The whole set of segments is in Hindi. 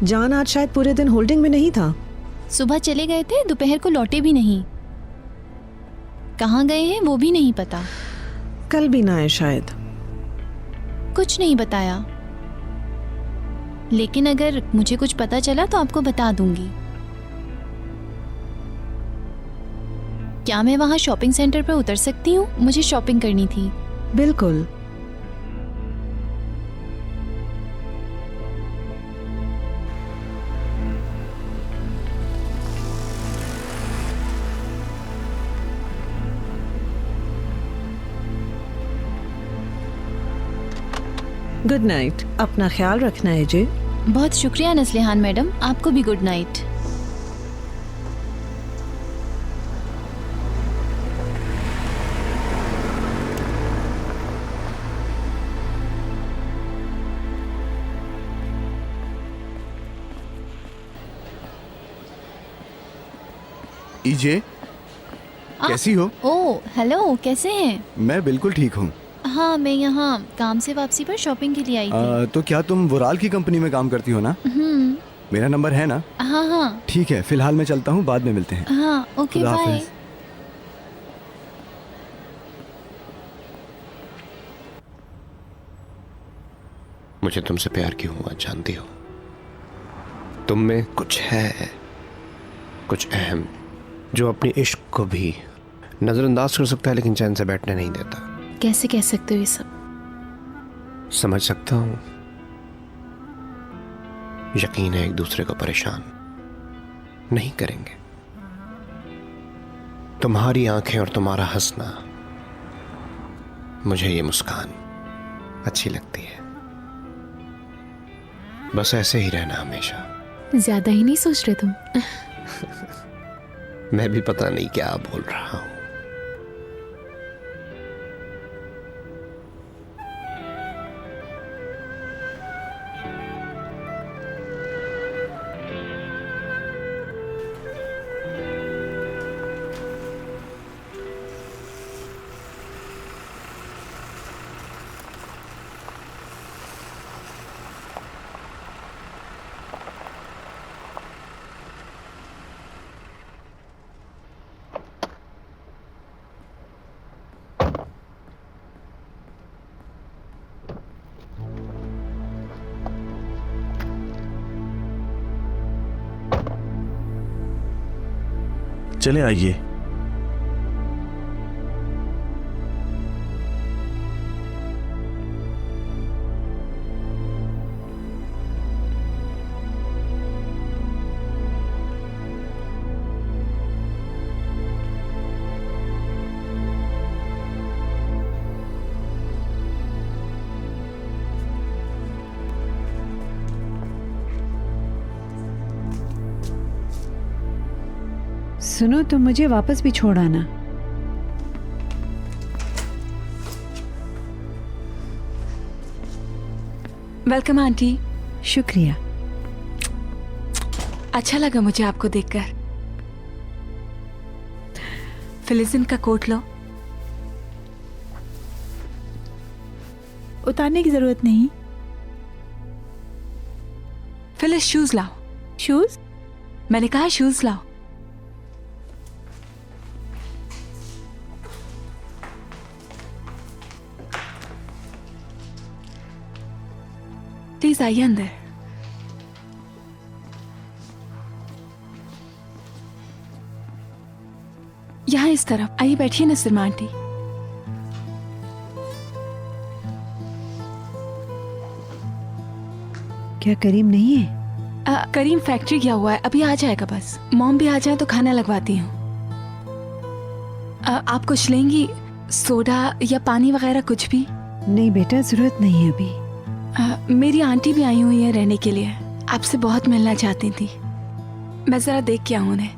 जान आज शायद पूरे दिन होल्डिंग में नहीं था। सुबह चले गए थे, दोपहर को लौटे भी नहीं। कहाँ गए हैं वो भी नहीं पता। कल भी ना आए शायद। कुछ नहीं बताया, लेकिन अगर मुझे कुछ पता चला तो आपको बता दूंगी। क्या मैं वहाँ शॉपिंग सेंटर पर उतर सकती हूँ? मुझे शॉपिंग करनी थी। बिल्कुल। Good night. अपना ख्याल रखना है जी। बहुत शुक्रिया नस्लिहान मैडम, आपको भी गुड नाइट। ईजे, कैसी हो? ओह हेलो, कैसे हैं? मैं बिल्कुल ठीक हूँ। हाँ, मैं यहाँ काम से वापसी पर शॉपिंग के लिए आई थी। तो क्या तुम वुराल की कंपनी में काम करती हो ना? मेरा नंबर है ना? हाँ हाँ ठीक है, फिलहाल मैं चलता हूँ, बाद में मिलते हैं। हाँ, ओके खुदा बाय। हाफिज। मुझे तुमसे प्यार क्यों हुआ जानती हो? तुम में कुछ है, कुछ अहम, जो अपनी इश्क को भी नजरअंदाज कर सकता है लेकिन चैन से बैठने नहीं देता। कैसे कह सकते हो ये सब? समझ सकता हूं, यकीन है एक दूसरे को परेशान नहीं करेंगे। तुम्हारी आंखें और तुम्हारा हंसना, मुझे ये मुस्कान अच्छी लगती है। बस ऐसे ही रहना हमेशा। ज्यादा ही नहीं सोच रहे तुम? मैं भी पता नहीं क्या बोल रहा हूं। चले आइए। सुनो, तुम मुझे वापस भी छोड़ आना। Welcome aunty. शुक्रिया। अच्छा लगा मुझे आपको देखकर। फिलिजिन का कोट लो। उतारने की जरूरत नहीं। फिलिस शूज लाओ। शूज? मैंने कहा शूज लाओ। प्लीज आइए अंदर। यहाँ इस तरफ आइए, बैठिए ना सलमा आंटी। क्या करीम नहीं है? करीम फैक्ट्री गया हुआ है, अभी आ जाएगा बस। मॉम भी आ जाए तो खाना लगवाती हूँ। आप कुछ लेंगी? सोडा या पानी वगैरह कुछ भी? नहीं बेटा, जरूरत नहीं है अभी। मेरी आंटी भी आई हुई है रहने के लिए, आपसे बहुत मिलना चाहती थी। मैं जरा देख के आऊं उन्हें।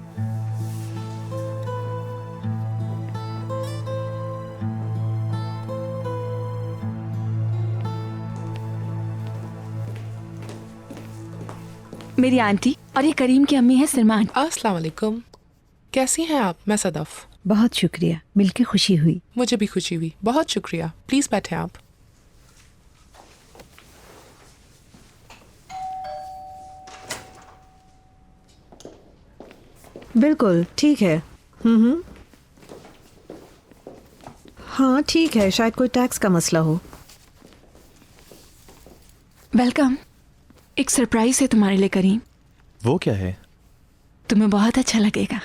मेरी आंटी और ये करीम की अम्मी है सलमा आंटी। अस्सलाम वालेकुम। कैसी हैं आप? मैं सदफ। बहुत शुक्रिया, मिलके खुशी हुई। मुझे भी खुशी हुई, बहुत शुक्रिया। प्लीज बैठे आप। बिल्कुल ठीक है। हाँ ठीक है, शायद कोई टैक्स का मसला हो। वेलकम। एक सरप्राइज है तुम्हारे लिए करीम, वो क्या है? तुम्हें बहुत अच्छा लगेगा।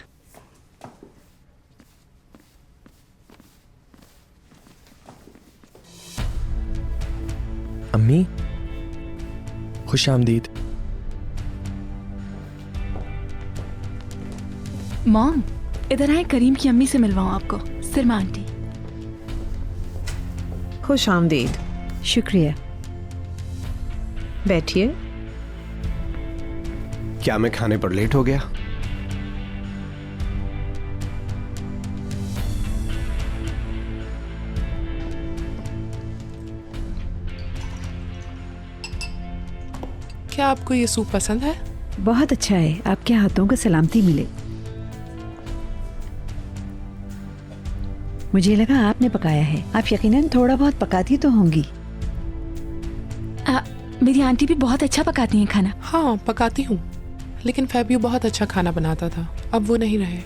अम्मी, खुश आमदीद। मॉम, इधर आए, करीम की अम्मी से मिलवाऊं आपको, सिरमा आंटी। खुश आमदीद। शुक्रिया। बैठिए। क्या मैं खाने पर लेट हो गया? क्या आपको ये सूप पसंद है? बहुत अच्छा है, आपके हाथों को सलामती मिले। मुझे लगा आपने पकाया है। आप यकीनन थोड़ा बहुत पकाती तो होंगी। मेरी आंटी भी बहुत अच्छा पकाती हैं खाना। हाँ पकाती हूँ, लेकिन फैबियो बहुत अच्छा खाना बनाता था, अब वो नहीं रहे।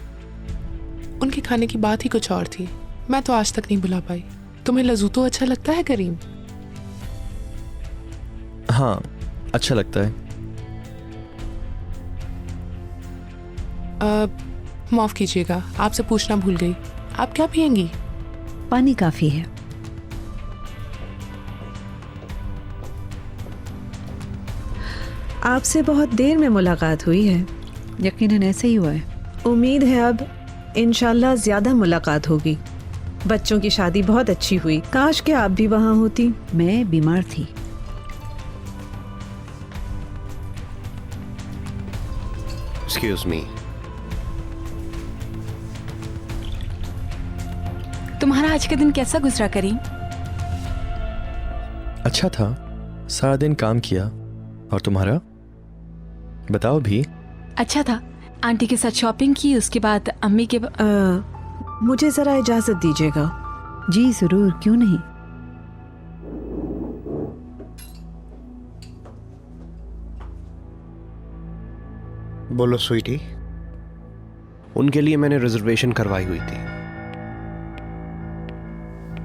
उनके खाने की बात ही कुछ और थी, मैं तो आज तक नहीं भुला पाई। तुम्हें लजूतो अच्छा लगता है करीम? हाँ, अच्छा लगता है। माफ कीजिएगा, आपसे पूछना भूल गई, आप क्या पियेंगी? पानी काफी है। आपसे बहुत देर में मुलाकात हुई है। यकीनन ऐसा ही हुआ है। उम्मीद है अब इंशाल्लाह ज्यादा मुलाकात होगी। बच्चों की शादी बहुत अच्छी हुई, काश के आप भी वहाँ होती। मैं बीमार थी। Excuse me. तुम्हारा आज का दिन कैसा गुजरा करीम? अच्छा था, सारा दिन काम किया। और तुम्हारा बताओ भी। अच्छा था, आंटी के साथ शॉपिंग की, उसके बाद अम्मी के मुझे जरा इजाजत दीजिएगा। जी जरूर, क्यों नहीं। बोलो स्वीटी। उनके लिए मैंने रिजर्वेशन करवाई हुई थी।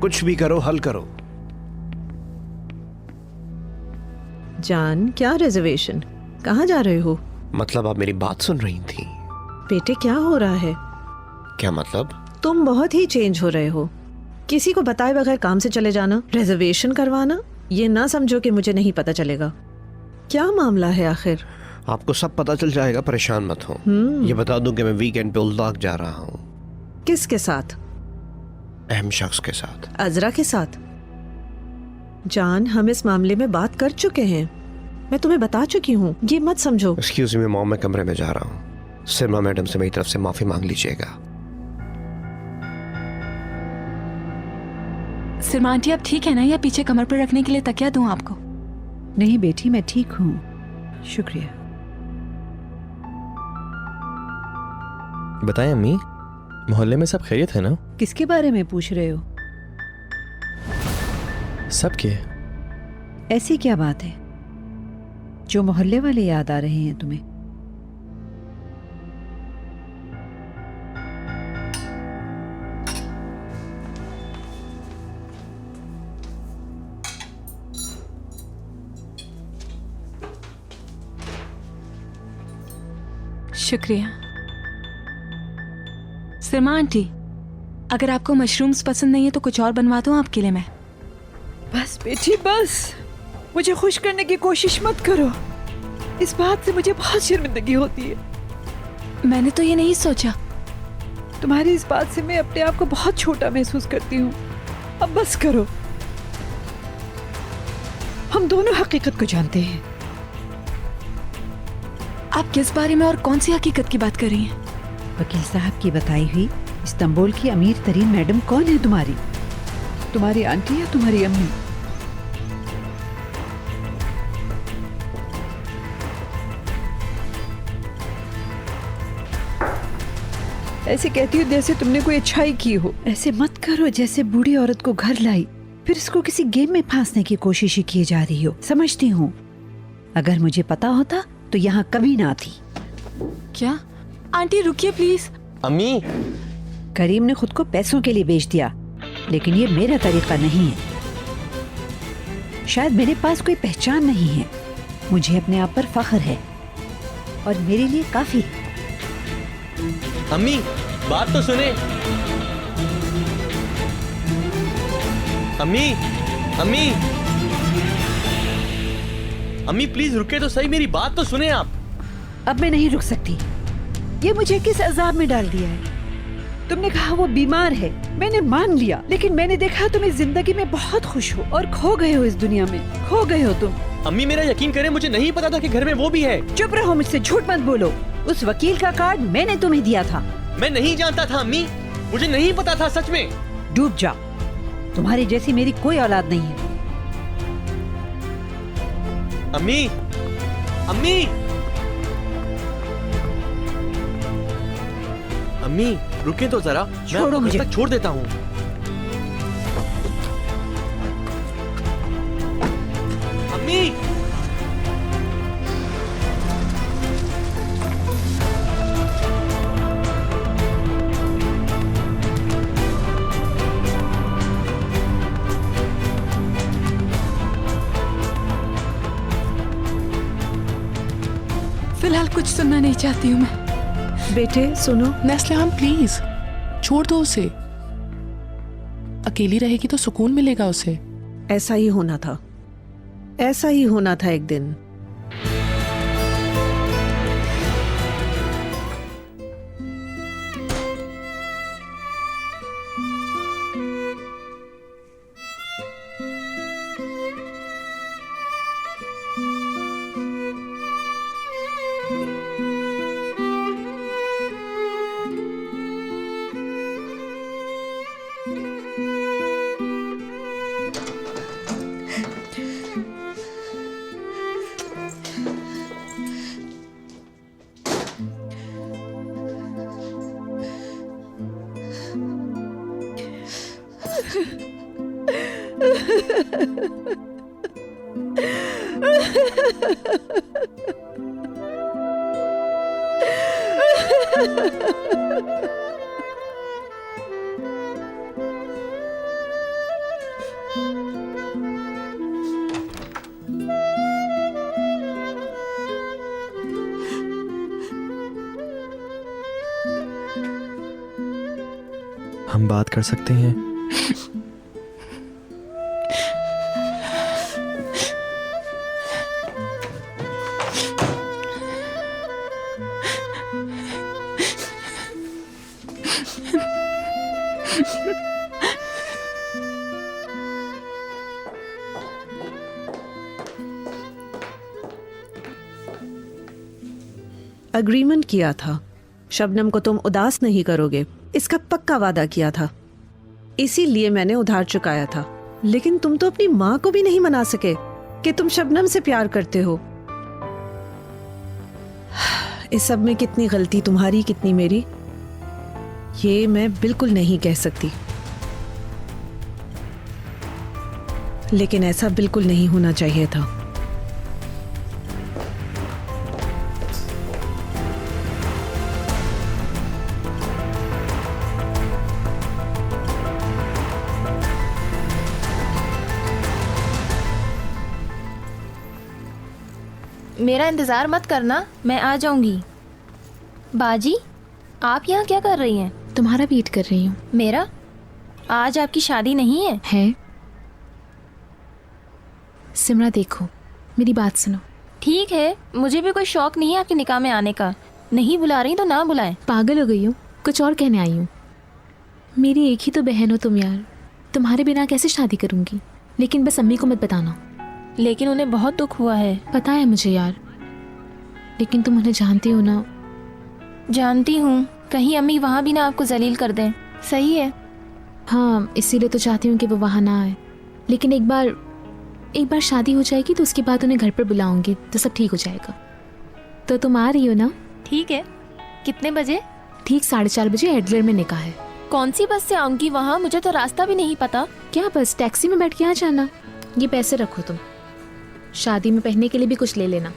कुछ भी करो, हल करो। जान, क्या रिजर्वेशन? कहाँ जा रहे हो? मतलब आप मेरी बात सुन रही थी? बेटे क्या हो रहा है? क्या मतलब? तुम बहुत ही चेंज हो रहे हो। किसी को बताए बगैर काम से चले जाना, रिजर्वेशन करवाना, ये ना समझो कि मुझे नहीं पता चलेगा। क्या मामला है आखिर? आपको सब पता चल जाएगा, परेशान मत हो। ये बता दूं कि मैं वीकेंड पे उल्लाग जा रहा हूँ। किसके साथ? अहम शख्स के साथ। अजरा के साथ? जान, हम इस मामले में बात कर चुके हैं, मैं तुम्हें बता चुकी हूँ, ये मत समझो। एक्सक्यूज मी मॉम, मैं कमरे में जा रहा हूँ। सिरमा मैडम से मेरी तरफ से माफी मांग लीजिएगा। सिरमा आंटी आप ठीक है ना, या पीछे कमर पर रखने के लिए तकिया दूं आपको? नहीं बेटी, मैं ठीक हूँ, शुक्रिया। बताएं अम्मी, मोहल्ले में सब खैरियत है ना? किसके बारे में पूछ रहे हो? सबके। ऐसी क्या बात है जो मोहल्ले वाले याद आ रहे हैं तुम्हें? शुक्रिया। सिरमा आंटी, अगर आपको मशरूम्स पसंद नहीं है तो कुछ और बनवा दूं आपके लिए मैं। बस बेटी बस, मुझे खुश करने की कोशिश मत करो। इस बात से मुझे बहुत शर्मिंदगी होती है। मैंने तो ये नहीं सोचा। तुम्हारी इस बात से मैं अपने आप को बहुत छोटा महसूस करती हूँ। अब बस करो, हम दोनों हकीकत को जानते हैं। आप किस बारे में और कौन सी हकीकत की बात कर रही हैं? वकील साहब की बताई हुई इस्तांबुल की अमीर तरीन मैडम कौन है तुम्हारी? तुम्हारी आंटी या तुम्हारी अम्मी? ऐसे कहती हो जैसे तुमने कोई अच्छाई की हो। ऐसे मत करो जैसे बूढ़ी औरत को घर लाई फिर इसको किसी गेम में फांसने की कोशिश ही किए जा रही हो। समझती हूँ, अगर मुझे पता होता तो यहाँ कभी ना आती। क्या आंटी रुकिए प्लीज। अम्मी करीम ने खुद को पैसों के लिए बेच दिया, लेकिन ये मेरा तरीका नहीं है। शायद मेरे पास कोई पहचान नहीं है, मुझे अपने आप पर फख्र है और मेरे लिए काफी है। अम्मी बात तो सुने। अम्मी अम्मी अम्मी प्लीज रुके तो सही, मेरी बात तो सुने आप। अब मैं नहीं रुक सकती। ये मुझे किस अजाब में डाल दिया है। तुमने कहा वो बीमार है, मैंने मान लिया, लेकिन मैंने देखा तुम इस जिंदगी में बहुत खुश हो और खो गए हो इस दुनिया में, खो गए हो तुम। अम्मी मेरा यकीन करें, मुझे नहीं पता था कि घर में वो भी है। चुप रहो, मुझसे झूठ मत बोलो। उस वकील का कार्ड मैंने तुम्हें दिया था। मैं नहीं जानता था अम्मी, मुझे नहीं पता था सच में। डूब जाओ, तुम्हारी जैसी मेरी कोई औलाद नहीं है। अम्मी अम्मी अम्मी रुके तो जरा, मैं छोड़ो आपको घर मुझे। तक छोड़ देता हूँ। अम्मी फिलहाल कुछ सुनना नहीं चाहती हूँ मैं। बेटे सुनो, नेस्लिहान प्लीज छोड़ दो उसे। अकेली रहेगी तो सुकून मिलेगा उसे। ऐसा ही होना था, ऐसा ही होना था एक दिन। हम बात कर सकते हैं? अग्रीमेंट किया था शबनम को तुम उदास नहीं करोगे, इसका पक्का वादा किया था, इसीलिए मैंने उधार चुकाया था। लेकिन तुम तो अपनी माँ को भी नहीं मना सके कि तुम शबनम से प्यार करते हो। इस सब में कितनी गलती तुम्हारी कितनी मेरी, ये मैं बिल्कुल नहीं कह सकती, लेकिन ऐसा बिल्कुल नहीं होना चाहिए था। मेरा इंतज़ार मत करना, मैं आ जाऊंगी। बाजी, आप यहाँ क्या कर रही हैं? तुम्हारा वेट कर रही हूँ। मेरा? आज आपकी शादी नहीं है? है। सिमरा देखो, मेरी बात सुनो। ठीक है, मुझे भी कोई शौक नहीं है आपके निकाह में आने का। नहीं बुला रही तो ना बुलाएं। पागल हो गई हूँ, कुछ और कहने आई हूँ। मेरी एक ही तो बहन हो तुम यार, तुम्हारे बिना कैसे शादी करूँगी? लेकिन बस अम्मी को मत बताना। लेकिन उन्हें बहुत दुख हुआ है। पता है मुझे यार, लेकिन तुम उन्हें जानती हो ना। जानती हूँ, कहीं अम्मी वहाँ भी ना आपको जलील कर दें। सही है। हाँ, इसीलिए तो चाहती हूँ कि वो वहाँ ना आए। लेकिन एक बार शादी हो जाएगी तो उसके बाद उन्हें घर पर बुलाऊंगी तो सब ठीक हो जाएगा। तो तुम आ रही हो ना? ठीक है। कितने बजे? ठीक 4:30 बजे एडलर में निकाह है। कौन सी बस से आऊंगी वहाँ? मुझे तो रास्ता भी नहीं पता। क्या बस टैक्सी में बैठ के आ जाना। ये पैसे रखो तुम, शादी में पहनने के लिए भी कुछ ले लेना।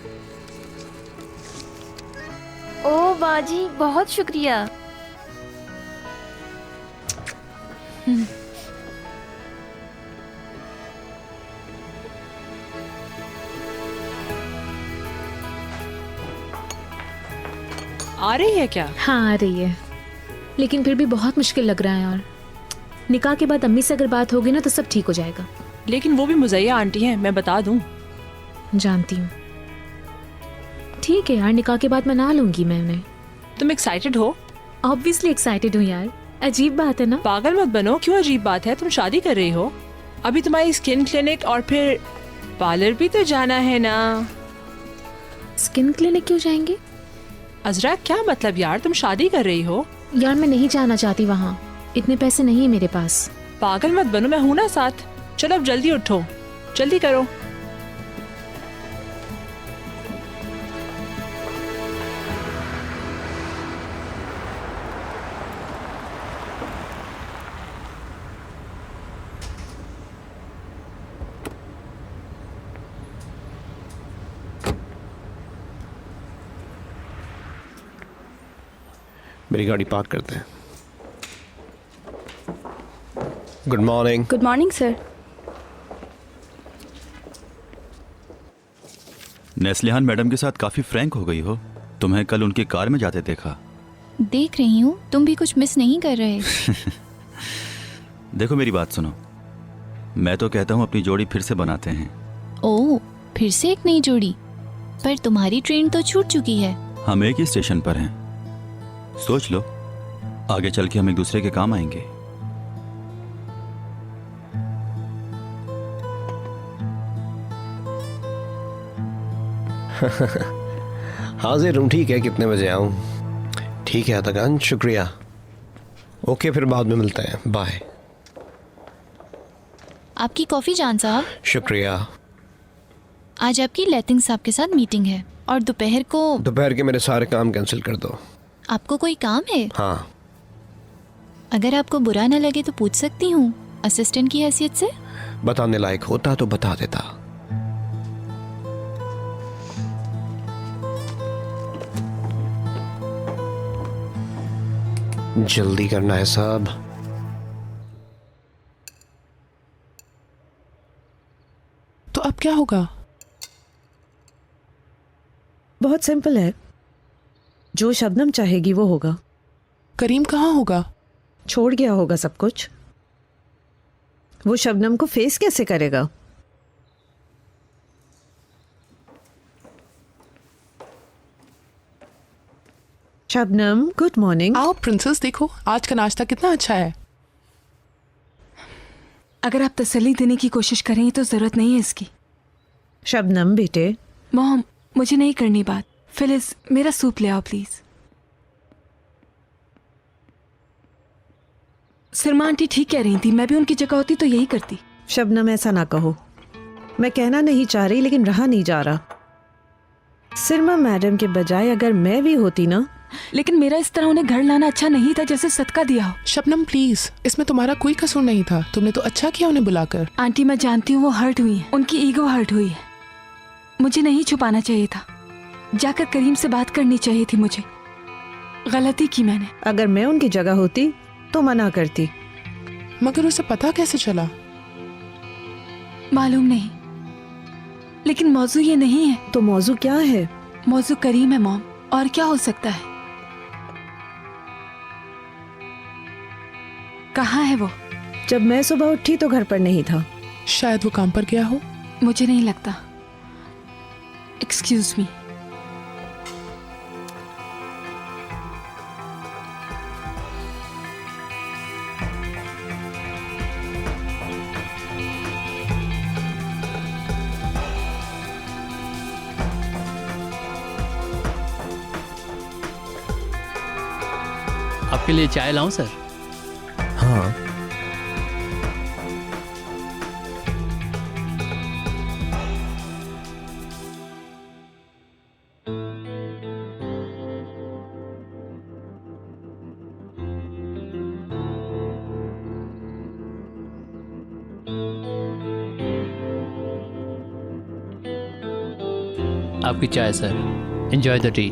ओ बाजी, बहुत शुक्रिया। आ रही है क्या? हाँ आ रही है, लेकिन फिर भी बहुत मुश्किल लग रहा है। और निकाह के बाद अम्मी से अगर बात होगी ना तो सब ठीक हो जाएगा। लेकिन वो भी मुज़ैया आंटी हैं, मैं बता दूं। जानती हूँ। ठीक है यार, निकाह के बाद मना लूंगी मैं उन्हें। तुम एक्साइटेड हो? ऑब्वियसली एक्साइटेड हूँ यार, अजीब बात है ना। पागल मत बनो, क्यों अजीब बात है? तुम शादी कर रही हो, अभी तुम्हारी स्किन क्लिनिक और फिर पार्लर भी तो जाना है ना। स्किन क्लिनिक क्यों जाएंगे? अजरा क्या मतलब यार, तुम शादी कर रही हो? यार मैं नहीं जाना चाहती वहाँ, इतने पैसे नहीं है मेरे पास। पागल मत बनो, मैं हूं ना साथ। चलो अब जल्दी उठो, जल्दी करो। मेरी गाड़ी पार्क करते हैं। Good morning. Good morning sir. Neslihan madam के साथ काफी फ्रैंक हो गई हो। तुम्हें कल उनकी कार में जाते देखा। देख रही हूँ, तुम भी कुछ मिस नहीं कर रहे। देखो मेरी बात सुनो, मैं तो कहता हूँ अपनी जोड़ी फिर से बनाते हैं। ओह, फिर से एक नई जोड़ी? पर तुम्हारी ट्रेन तो छूट चुकी है। हम एक ही स्टेशन पर हैं। सोच लो, आगे चल के हम एक दूसरे के काम आएंगे। हाजिर हूँ। ठीक है, कितने बजे आऊँ? ठीक है अतकान, शुक्रिया। ओके, फिर बाद में मिलते हैं, बाय। आपकी कॉफी जान साहब। शुक्रिया। आज आपकी लैथिंग साहब के साथ मीटिंग है और दोपहर के मेरे सारे काम कैंसिल कर दो। आपको कोई काम है? हाँ। अगर आपको बुरा न लगे तो पूछ सकती हूँ, असिस्टेंट की हैसियत से। बताने लायक होता तो बता देता। जल्दी करना है साहब। तो अब क्या होगा? बहुत सिंपल है, जो शबनम चाहेगी वो होगा। करीम कहाँ होगा? छोड़ गया होगा सब कुछ। वो शबनम को फेस कैसे करेगा? Shabnam, good morning. आओ प्रिंसेस, देखो आज का नाश्ता कितना अच्छा है। अगर आप तसल्ली देने की कोशिश करें तो जरूरत नहीं है इसकी। शबनम बेटे। मॉम, मुझे नहीं करनी बात। फिलिस, मेरा सूप ले आओ प्लीज। सरमा आंटी ठीक कह रही थी, मैं भी उनकी जगह होती तो यही करती। शबनम ऐसा ना कहो, मैं कहना नहीं चाह रही लेकिन रहा नहीं जा रहा। सिरमा मैडम के बजाय अगर मैं भी होती ना। लेकिन मेरा इस तरह उन्हें घर लाना अच्छा नहीं था, जैसे सदका दिया हो। शबनम प्लीज, इसमें तुम्हारा कोई कसूर नहीं था, तुमने तो अच्छा किया उन्हें बुलाकर। आंटी मैं जानती हूँ वो हर्ट हुई है, उनकी ईगो हर्ट हुई है। मुझे नहीं छुपाना चाहिए था, जाकर करीम से बात करनी चाहिए थी। मुझे गलती की मैंने। अगर मैं उनकी जगह होती तो मना करती। मगर उसे पता कैसे चला? मालूम नहीं, लेकिन मौजू ये नहीं है। तो मौजू क्या है? मौजू करीम है मॉम, और क्या हो सकता है? कहाँ है वो? जब मैं सुबह उठी तो घर पर नहीं था। शायद वो काम पर गया हो। मुझे नहीं लगता। Excuse me. आपके लिए चाय लाऊं सर? हाँ। आपकी चाय सर, एंजॉय द टी।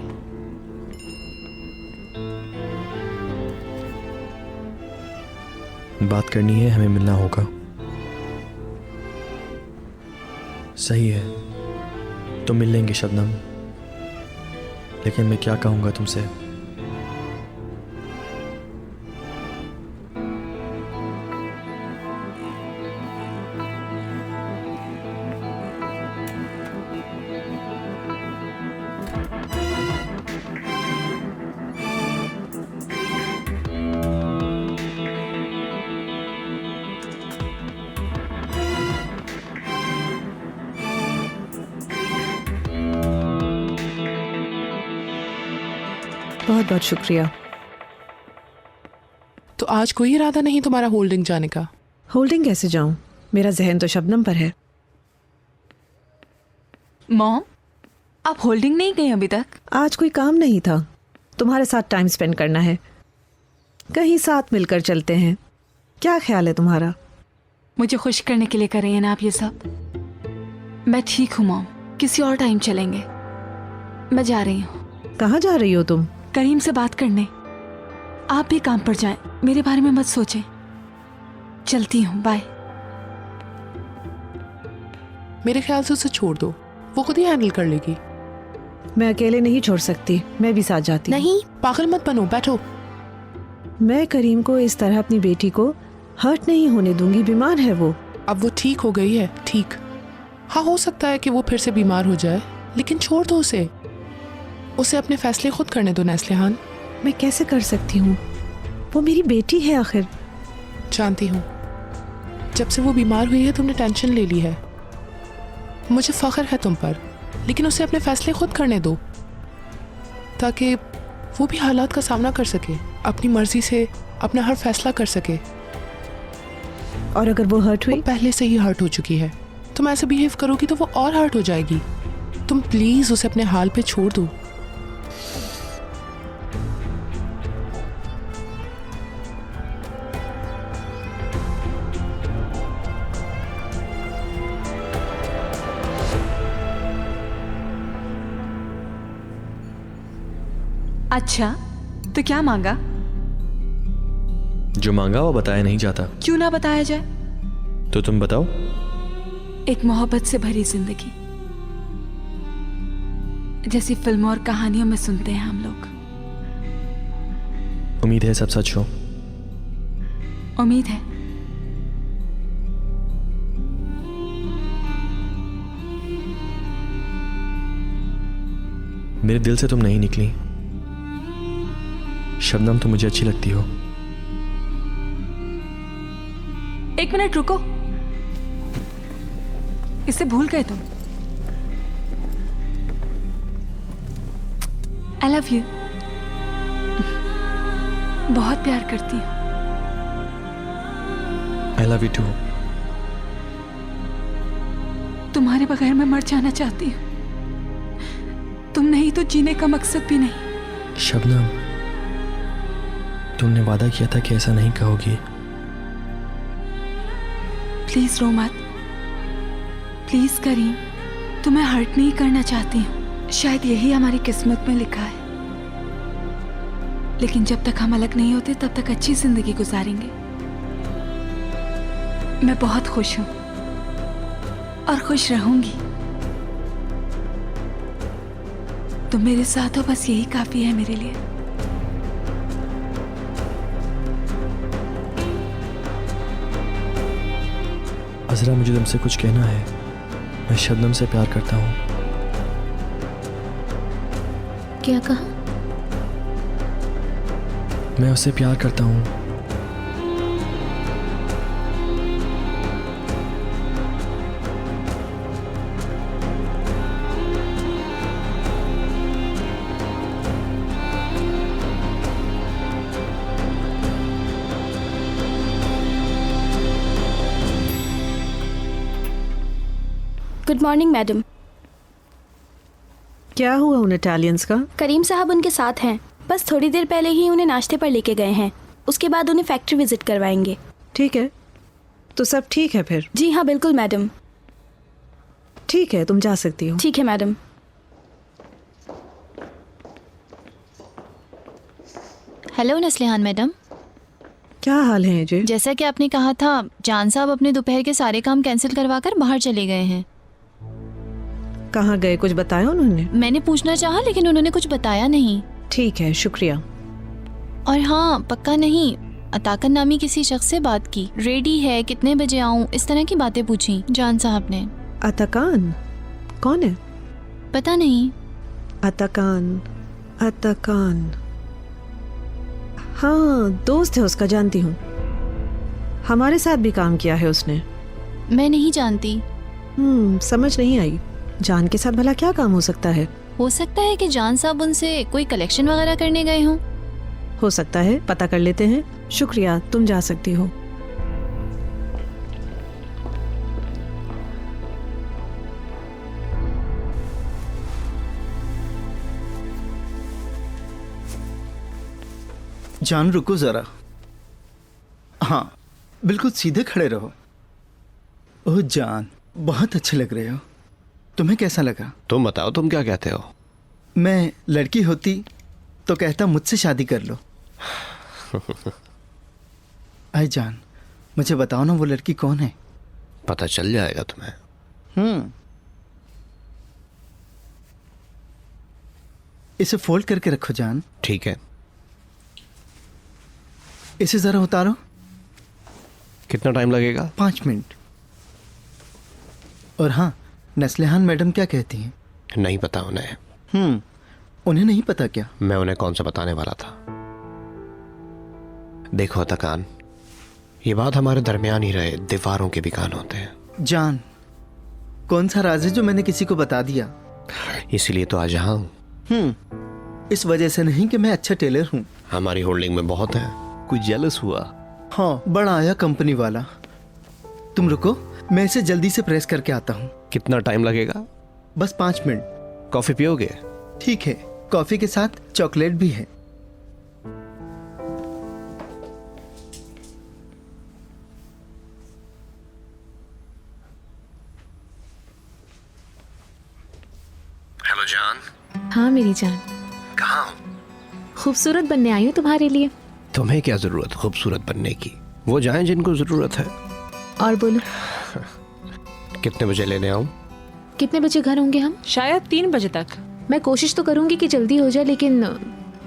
बात करनी है, हमें मिलना होगा। सही है, तो मिल लेंगे शबनम, लेकिन मैं क्या कहूँगा तुमसे? बहुत बहुत शुक्रिया। तो आज कोई इरादा नहीं तुम्हारा होल्डिंग जाने का? होल्डिंग कैसे जाऊं? मेरा जहन तो शबनम पर है। मॉम, आप होल्डिंग नहीं गई अभी तक? आज कोई काम नहीं था, तुम्हारे साथ टाइम स्पेंड करना है, कहीं साथ मिलकर चलते हैं। क्या ख्याल है तुम्हारा? मुझे खुश करने के लिए कर रही हैं ना आप ये सब? मैं ठीक हूँ मॉम, किसी और टाइम चलेंगे। मैं जा रही हूँ। कहाँ जा रही हो तुम? करीम से बात करने। आप भी काम पर जाएं, मेरे बारे में मत सोचें। चलती हूँ, बाय। मेरे ख्याल से उसे छोड़ दो, वो खुद ही हैंडल कर लेगी। मैं अकेले नहीं छोड़ सकती, मैं भी साथ जाती हूँ। नहीं, पागल मत बनो, बैठो। मैं करीम को इस तरह अपनी बेटी को हर्ट नहीं होने दूंगी, बीमार है वो। अब वो ठीक हो गई है, ठीक। हाँ, हो सकता है कि वो फिर से बीमार हो जाए, लेकिन छोड़ दो उसे। उसे अपने फैसले खुद करने दो नेस्लिहान। मैं कैसे कर सकती हूँ? वो मेरी बेटी है आखिर। जानती हूँ, जब से वो बीमार हुई है तुमने टेंशन ले ली है। मुझे फख्र है तुम पर, लेकिन उसे अपने फैसले खुद करने दो, ताकि वो भी हालात का सामना कर सके, अपनी मर्जी से अपना हर फैसला कर सके। और अगर वो हर्ट हुई? वो पहले से ही हर्ट हो चुकी है। तुम ऐसे बिहेव करोगी तो वो और हर्ट हो जाएगी। तुम प्लीज उसे अपने हाल पे छोड़ दो। अच्छा, तो क्या मांगा? जो मांगा वो बताया नहीं जाता। क्यों ना बताया जाए? तो तुम बताओ। एक मोहब्बत से भरी जिंदगी, जैसी फिल्मों और कहानियों में सुनते हैं हम लोग। उम्मीद है सब सच हो। उम्मीद है। मेरे दिल से तुम नहीं निकली शबनम, तो मुझे अच्छी लगती हो। एक मिनट रुको, इसे भूल गए तुम। I love you. बहुत प्यार करती हूँ। I love you too. तुम्हारे बगैर मैं मर जाना चाहती हूँ। तुम नहीं तो जीने का मकसद भी नहीं। शबनम, तुमने वादा किया था कि ऐसा नहीं कहोगी। प्लीज रो मत। प्लीज करीम, तुम्हें हर्ट नहीं करना चाहती हूँ। शायद यही हमारी किस्मत में लिखा है, लेकिन जब तक हम अलग नहीं होते तब तक अच्छी जिंदगी गुजारेंगे। मैं बहुत खुश हूँ और खुश रहूंगी। तुम मेरे साथ हो, बस यही काफी है मेरे लिए। अज़रा, मुझे तुमसे कुछ कहना है। मैं शबनम से प्यार करता हूँ। क्या कहा? मैं उससे प्यार करता हूँ। Good morning madam. क्या हुआ उन इटालियंस का? करीम साहब उनके साथ हैं, बस थोड़ी देर पहले ही उन्हें नाश्ते पर लेके गए हैं। उसके बाद उन्हें फैक्ट्री विजिट करवाएंगे। ठीक है, तो सब ठीक है फिर? जी हाँ बिल्कुल मैडम। ठीक है, तुम जा सकती हो। ठीक है मैडम। Hello नस्लिहान madam. क्या हाल है अजय? जैसा कि आपने कहा था, जान साहब अपने दोपहर के सारे काम कैंसिल करवाकर बाहर चले गए हैं। कहाँ गए, कुछ बताया उन्होंने? मैंने पूछना चाहा लेकिन उन्होंने कुछ बताया नहीं। ठीक है, शुक्रिया। और हाँ, पक्का नहीं, अताकन नामी किसी शख्स से बात की, रेडी है, कितने बजे आऊँ, इस तरह की बातें पूछी जान साहब ने। अतकान कौन है? पता नहीं। अतकान, अतकान, हाँ दोस्त है उसका, जानती हूँ। हमारे साथ भी काम किया है उसने। मैं नहीं जानती। समझ नहीं आई। जान के साथ भला क्या काम हो सकता है? हो सकता है कि जान साहब उनसे कोई कलेक्शन वगैरह करने गए हों। हो सकता है, पता कर लेते हैं। शुक्रिया, तुम जा सकती हो। जान रुको जरा। हाँ, बिल्कुल सीधे खड़े रहो। ओह जान, बहुत अच्छे लग रहे हो। तुम्हें कैसा लगा? तुम बताओ, तुम क्या कहते हो? मैं लड़की होती तो कहता मुझसे शादी कर लो। आई जान, मुझे बताओ ना वो लड़की कौन है? पता चल जाएगा तुम्हें। इसे फोल्ड करके रखो जान। ठीक है। इसे जरा उतारो। कितना टाइम लगेगा? 5 मिनट। और हाँ, नस्लिहान मैडम क्या कहती हैं? नहीं पता उन्हें। उन्हें नहीं पता क्या? मैं उन्हें कौन सा बताने वाला था। देखो अतकान, ये बात हमारे दरमियान ही रहे, दीवारों के भी कान होते हैं। जान, कौन सा राज है जो मैंने किसी को बता दिया? इसीलिए तो आज यहाँ हूँ। इस वजह से नहीं कि मैं अच्छा टेलर हूँ। हमारी होल्डिंग में बहुत है। कुछ जेलस हुआ? हाँ, बड़ा आया कंपनी वाला। तुम रुको, मैं इसे जल्दी से प्रेस करके आता हूँ। कितना टाइम लगेगा? बस 5 मिनट। कॉफी पियोगे? ठीक है, कॉफी के साथ चॉकलेट भी है। हेलो जान। हाँ मेरी जान। कहाँ हो? खूबसूरत बनने आई हूँ तुम्हारे लिए। तुम्हें क्या जरूरत खूबसूरत बनने की? वो जाएं जिनको जरूरत है। और बोलो, कितने बजे लेने आऊं? कितने बजे घर होंगे हम? शायद 3 बजे तक। मैं कोशिश तो करूंगी कि जल्दी हो जाए, लेकिन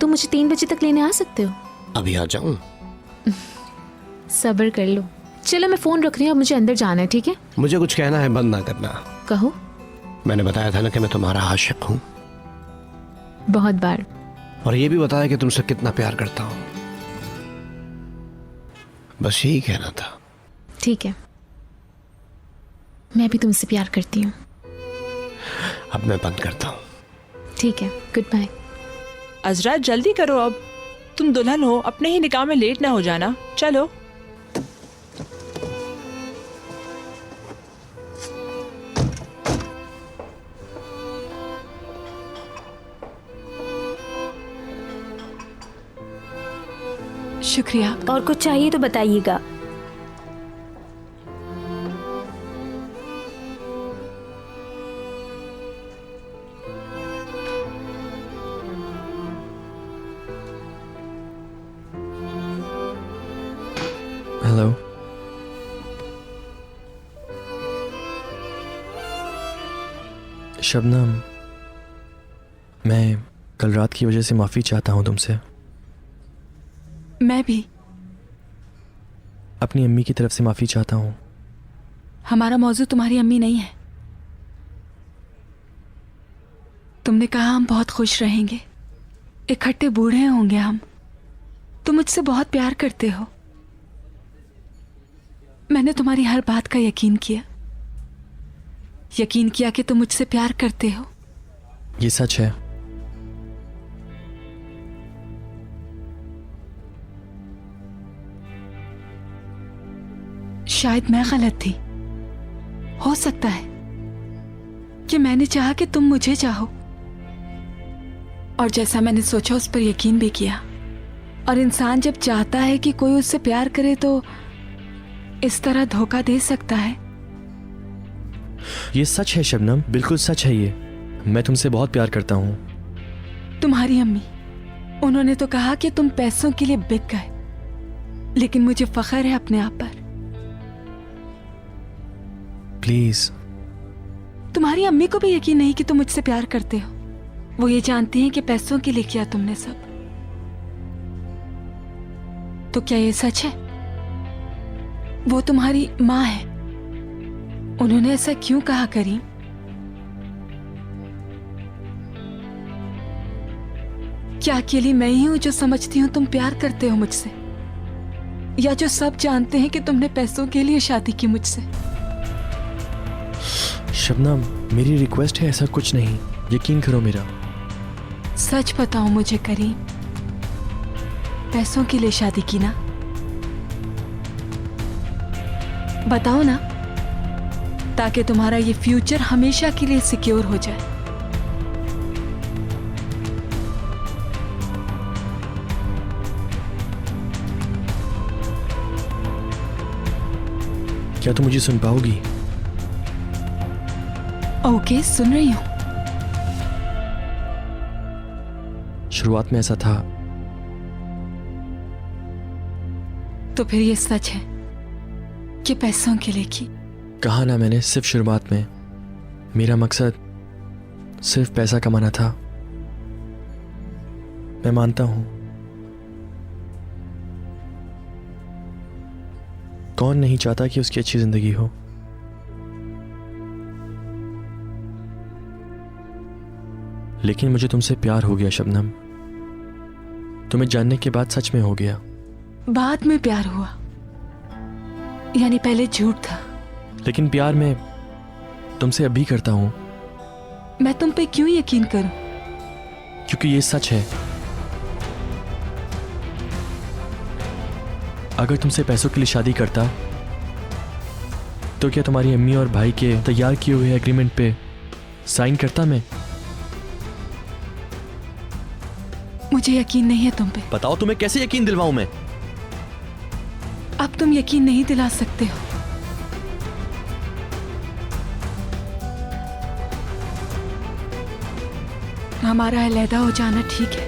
तुम मुझे 3 बजे तक लेने आ सकते हो? अभी आ जाऊं? सब्र कर लो। चलो मैं फोन रख रही हूँ, अब मुझे अंदर जाना है, ठीक है? मुझे कुछ कहना है, बंद ना करना। कहो। मैंने बताया था ना कि मैं तुम्हारा आशिक हूँ। बहुत बार। और ये भी बताया कि तुमसे कितना प्यार करता हूँ। बस यही कहना था। ठीक है, मैं भी तुमसे प्यार करती हूँ। अब मैं बंद करता हूँ। ठीक है, गुड बाय। अजरा जल्दी करो, अब तुम दुल्हन हो, अपने ही निकाह में लेट ना हो जाना। चलो। शुक्रिया। और कुछ चाहिए तो बताइएगा। हेलो। शबनम, मैं कल रात की वजह से माफ़ी चाहता हूँ तुमसे। मैं भी अपनी अम्मी की तरफ से माफ़ी चाहता हूँ। हमारा मौजू तुम्हारी अम्मी नहीं है। तुमने कहा हम बहुत खुश रहेंगे, इकट्ठे बूढ़े होंगे हम। तुम मुझसे बहुत प्यार करते हो। मैंने तुम्हारी हर बात का यकीन किया कि तुम मुझसे प्यार करते हो। ये सच है। शायद मैं गलत थी। हो सकता है कि मैंने चाहा कि तुम मुझे चाहो, और जैसा मैंने सोचा उस पर यकीन भी किया। और इंसान जब चाहता है कि कोई उससे प्यार करे तो इस तरह धोखा दे सकता है। ये सच है शबनम, बिल्कुल सच है ये। मैं तुमसे बहुत प्यार करता हूँ। तुम्हारी अम्मी, उन्होंने तो कहा कि तुम पैसों के लिए बिक गए, लेकिन मुझे फख्र है अपने आप पर। प्लीज। तुम्हारी अम्मी को भी यकीन नहीं कि तुम मुझसे प्यार करते हो। वो ये जानती हैं कि पैसों के लिए किया तुमने सब। तो क्या ये सच है? वो तुम्हारी माँ है, उन्होंने ऐसा क्यों कहा करीम? क्या अकेली मैं ही हूं जो समझती हूं तुम प्यार करते हो मुझसे, या जो सब जानते हैं कि तुमने पैसों के लिए शादी की मुझसे? शबनम, मेरी रिक्वेस्ट है, ऐसा कुछ नहीं, यकीन करो मेरा। सच बताओ मुझे करीम, पैसों के लिए शादी की ना? बताओ ना, ताकि तुम्हारा ये फ्यूचर हमेशा के लिए सिक्योर हो जाए। क्या तुम मुझे सुन पाओगी? ओके, सुन रही हूं। शुरुआत में ऐसा था, तो फिर ये सच है कि पैसों के लिए की? कहा ना मैंने, सिर्फ शुरुआत में मेरा मकसद सिर्फ पैसा कमाना था। मैं मानता हूं, कौन नहीं चाहता कि उसकी अच्छी जिंदगी हो। लेकिन मुझे तुमसे प्यार हो गया शबनम, तुम्हें जानने के बाद सच में हो गया। बाद में प्यार हुआ, यानी पहले झूठ था। लेकिन प्यार मैं तुमसे अभी करता हूं। मैं तुम पे क्यों यकीन करूं? क्योंकि ये सच है। अगर तुमसे पैसों के लिए शादी करता तो क्या तुम्हारी अम्मी और भाई के तैयार किए हुए एग्रीमेंट पे साइन करता मैं? मुझे यकीन नहीं है तुम पे। बताओ तुम्हें कैसे यकीन दिलवाऊं मैं? अब तुम यकीन नहीं दिला सकते हो। हमारा अलहदा हो जाना ठीक है।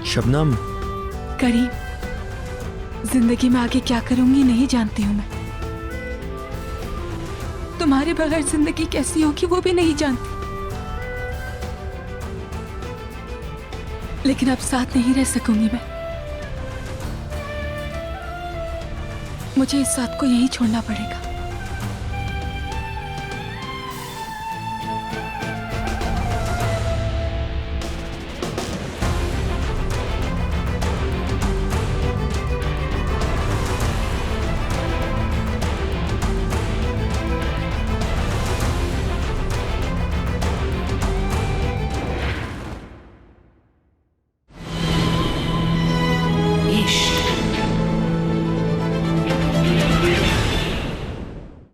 शबनम, करीम, जिंदगी में आगे क्या करूंगी नहीं जानती हूं मैं। तुम्हारे बगैर जिंदगी कैसी होगी वो भी नहीं जानती। लेकिन अब साथ नहीं रह सकूंगी मैं। मुझे इस साथ को यहीं छोड़ना पड़ेगा।